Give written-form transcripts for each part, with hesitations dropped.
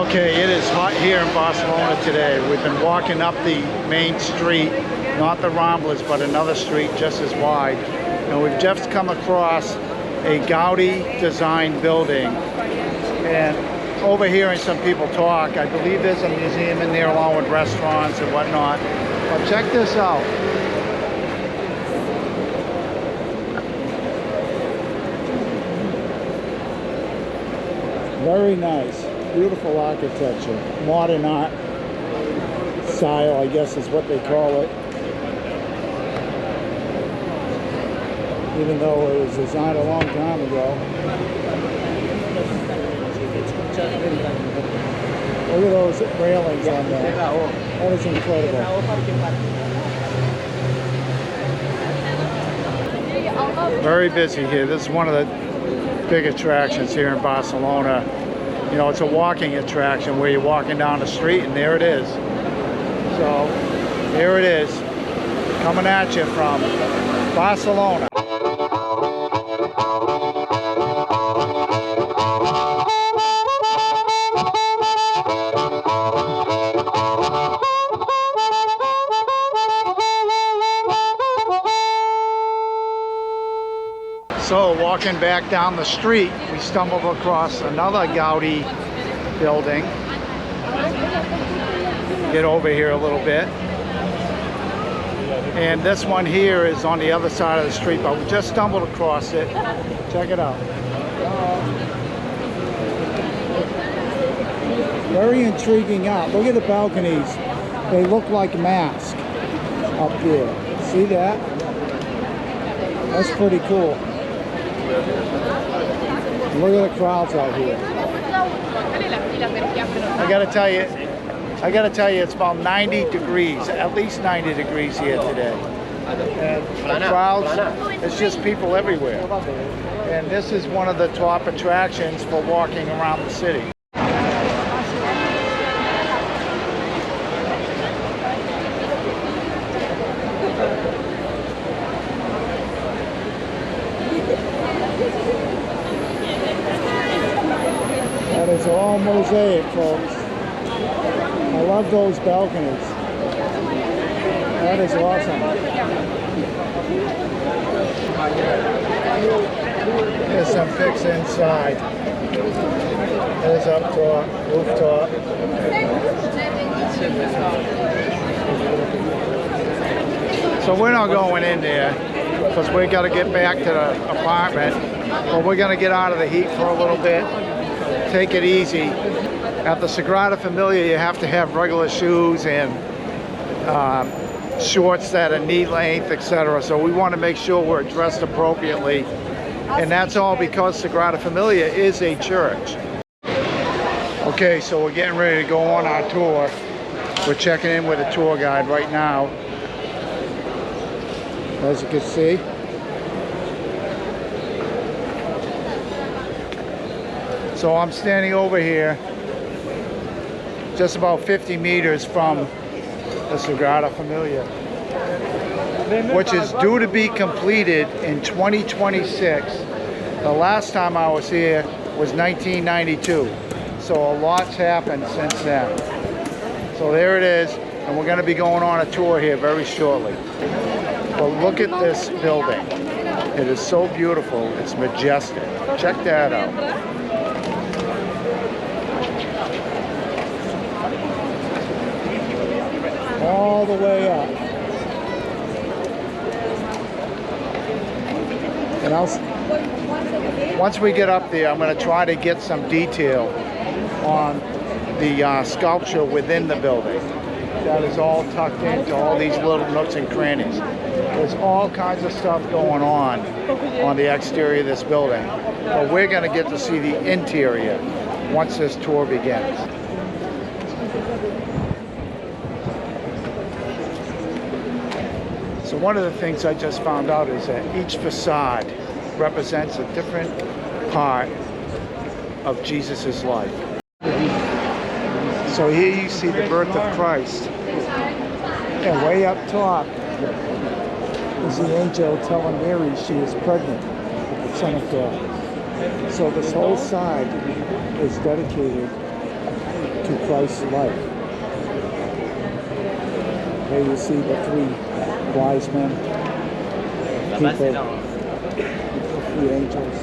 Okay, it is hot here in Barcelona today. We've been walking up the main street, not the Ramblers, but another street just as wide. And we've just come across a Gaudi design building. And overhearing some people talk, I believe there's a museum in there along with restaurants and whatnot. But check this out. Very nice. Beautiful architecture, modern art style, I guess is what they call it. Even though it was designed a long time ago. Look at those railings on there. That is incredible. Very busy here. This is one of the big attractions here in Barcelona. You know, it's a walking attraction where you're walking down the street and there it is. So, here it is, coming at you from Barcelona. So walking back down the street, we stumbled across another Gaudi building. Get over here a little bit. And this one here is on the other side of the street, but we just stumbled across it. Check it out. Very intriguing art. Look at the balconies. They look like masks up there. See that? That's pretty cool. Look at the crowds out here. I gotta tell you, it's about 90 degrees, at least 90 degrees here today. And the crowds, it's just people everywhere. And this is one of the top attractions for walking around the city. That is all mosaic, folks. I love those balconies. That is awesome. There's some pics inside. There's up top, rooftop. So we're not going in there because we got to get back to the apartment. But we're going to get out of the heat for a little bit. Take it easy. At the Sagrada Familia, you have to have regular shoes and shorts that are knee length, etc. So we want to make sure we're dressed appropriately. And that's all because Sagrada Familia is a church. Okay, so we're getting ready to go on our tour. We're checking in with a tour guide right now. As you can see. So I'm standing over here just about 50 meters from the Sagrada Familia, which is due to be completed in 2026. The last time I was here was 1992. So a lot's happened since then. So there it is, and we're going to be going on a tour here very shortly. But look at this building. It is so beautiful. It's majestic. Check that out. All the way up. And once we get up there, I'm going to try to get some detail on the sculpture within the building. That is all tucked into all these little nooks and crannies. There's all kinds of stuff going on the exterior of this building. But we're going to get to see the interior once this tour begins. So one of the things I just found out is that each facade represents a different part of Jesus' life. So here you see the birth of Christ. And way up top is the angel telling Mary she is pregnant with the Son of God. So this whole side is dedicated Christ's life. Here you see the three wise men, people, the angels.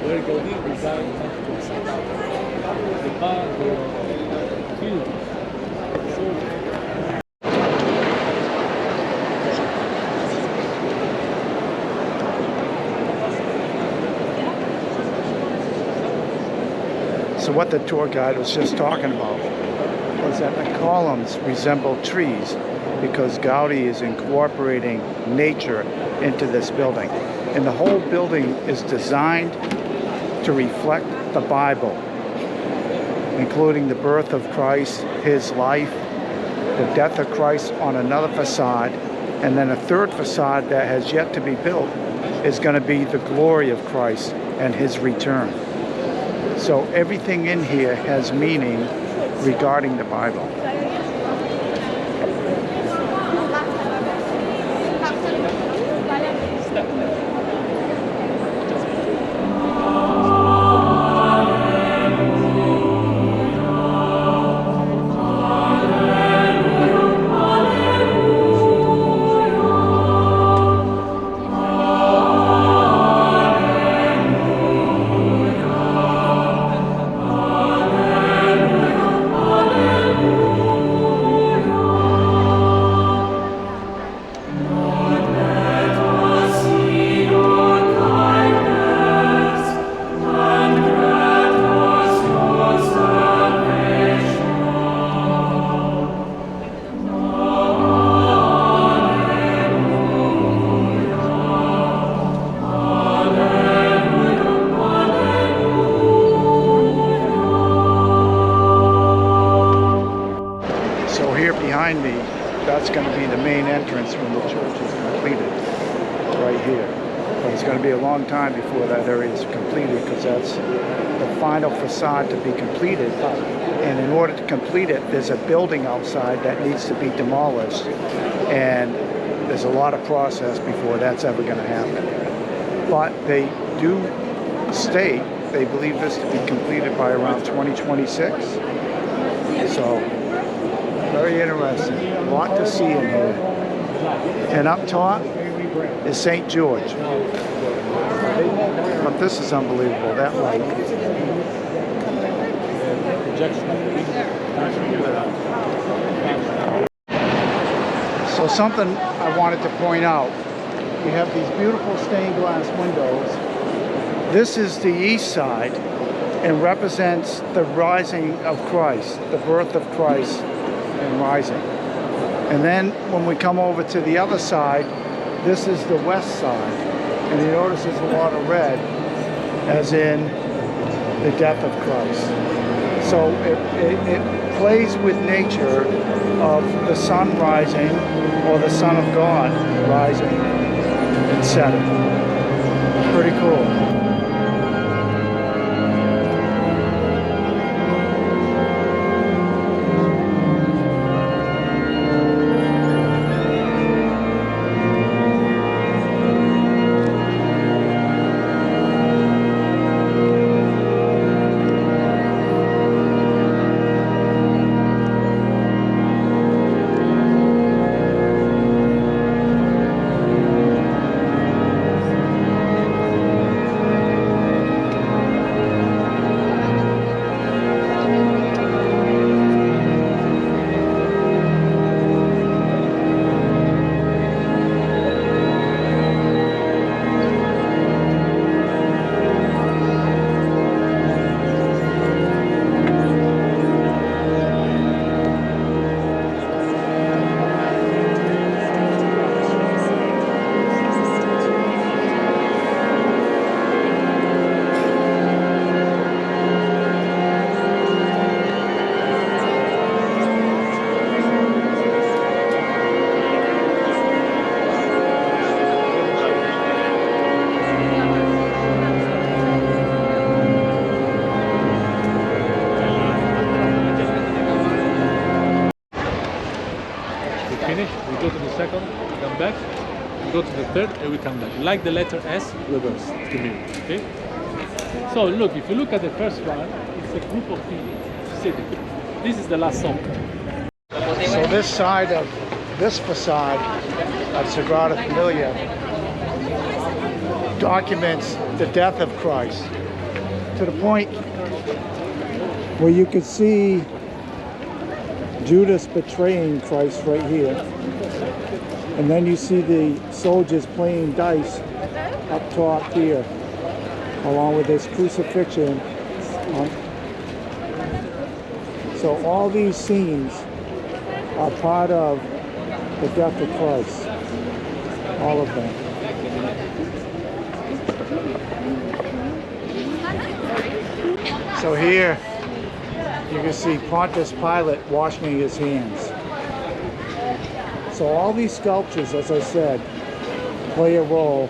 Where Gaudi designed the bar, the field. So what the tour guide was just talking about was that the columns resemble trees because Gaudi is incorporating nature into this building. And the whole building is designed to reflect the Bible, including the birth of Christ, his life, the death of Christ on another facade, and then a third facade that has yet to be built is going to be the glory of Christ and his return. So everything in here has meaning regarding the Bible. Behind me, that's going to be the main entrance when the church is completed, right here. But it's going to be a long time before that area is completed because that's the final facade to be completed. And in order to complete it, there's a building outside that needs to be demolished. And there's a lot of process before that's ever going to happen. But they do state they believe this to be completed by around 2026. So very interesting. A lot to see in here. And up top is St. George. But this is unbelievable, that light. So something I wanted to point out. We have these beautiful stained glass windows. This is the east side and represents the rising of Christ, the birth of Christ and rising. And then when we come over to the other side, this is the west side. And you notice there's a lot of red, as in the death of Christ. So it plays with nature of the sun rising or the Son of God rising and setting. Pretty cool. second, come back, go to the third, and we come back. Like the letter S, reverse to mirror. Okay. So look, if you look at the first one, it's a group of people sitting. This is the last song. So this side of this facade of Sagrada Familia documents the death of Christ to the point where you could see Judas betraying Christ right here. And then you see the soldiers playing dice up top here, along with this crucifixion. So all these scenes are part of the death of Christ. All of them. So here you can see Pontius Pilate washing his hands. So all these sculptures, as I said, play a role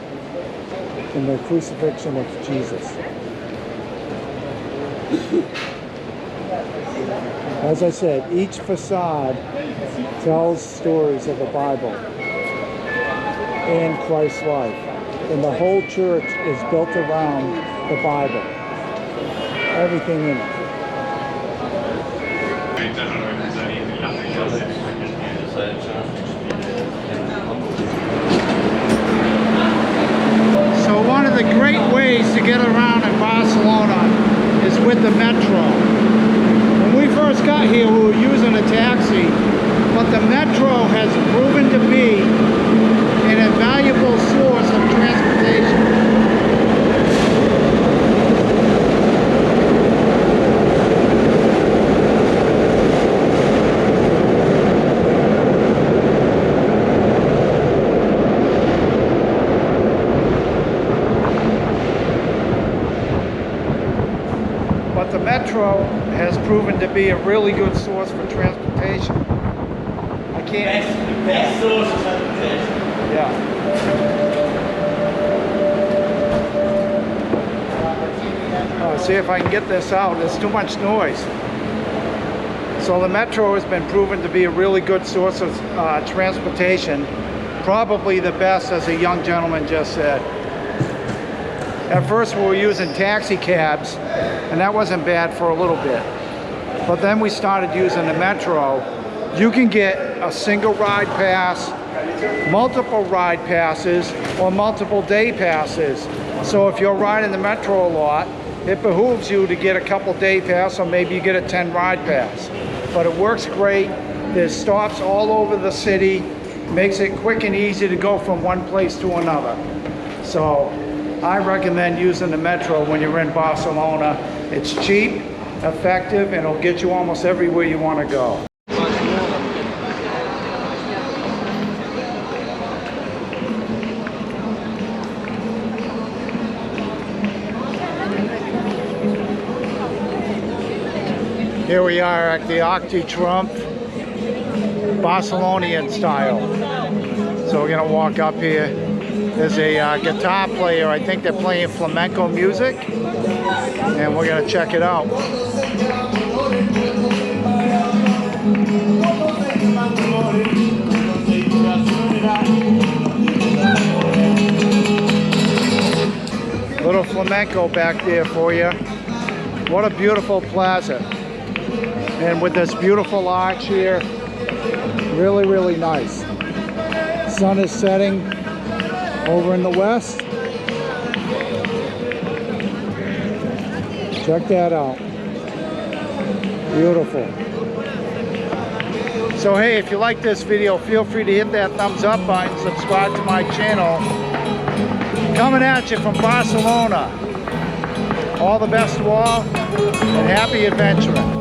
in the crucifixion of Jesus. As I said, each facade tells stories of the Bible and Christ's life. And the whole church is built around the Bible. Everything in it. So one of the great ways to get around in Barcelona is with the metro. When we first got here, we were using a taxi, but the metro has proven to be an invaluable source of transportation. The metro has proven to be a really good source for transportation. I can't. The best source of transportation. Yeah. See if I can get this out. There's too much noise. So the metro has been proven to be a really good source of transportation. Probably the best, as a young gentleman just said. At first we were using taxi cabs, and that wasn't bad for a little bit. But then we started using the metro. You can get a single ride pass, multiple ride passes, or multiple day passes. So if you're riding the metro a lot, it behooves you to get a couple day pass, or maybe you get a 10 ride pass. But it works great. There's stops all over the city. Makes it quick and easy to go from one place to another. So I recommend using the metro when you're in Barcelona. It's cheap, effective, and it'll get you almost everywhere you want to go. Here we are at the Arc de Triomphe, Barcelonian style. So we're gonna walk up here. There's a guitar player. I think they're playing flamenco music, and we're gonna check it out. Little flamenco back there for you. What a beautiful plaza. And with this beautiful arch here, really, really nice. Sun is setting over in the west. Check that out. Beautiful. So hey, if you like this video, feel free to hit that thumbs up button, subscribe to my channel. Coming at you from Barcelona. All the best to all, and happy adventuring.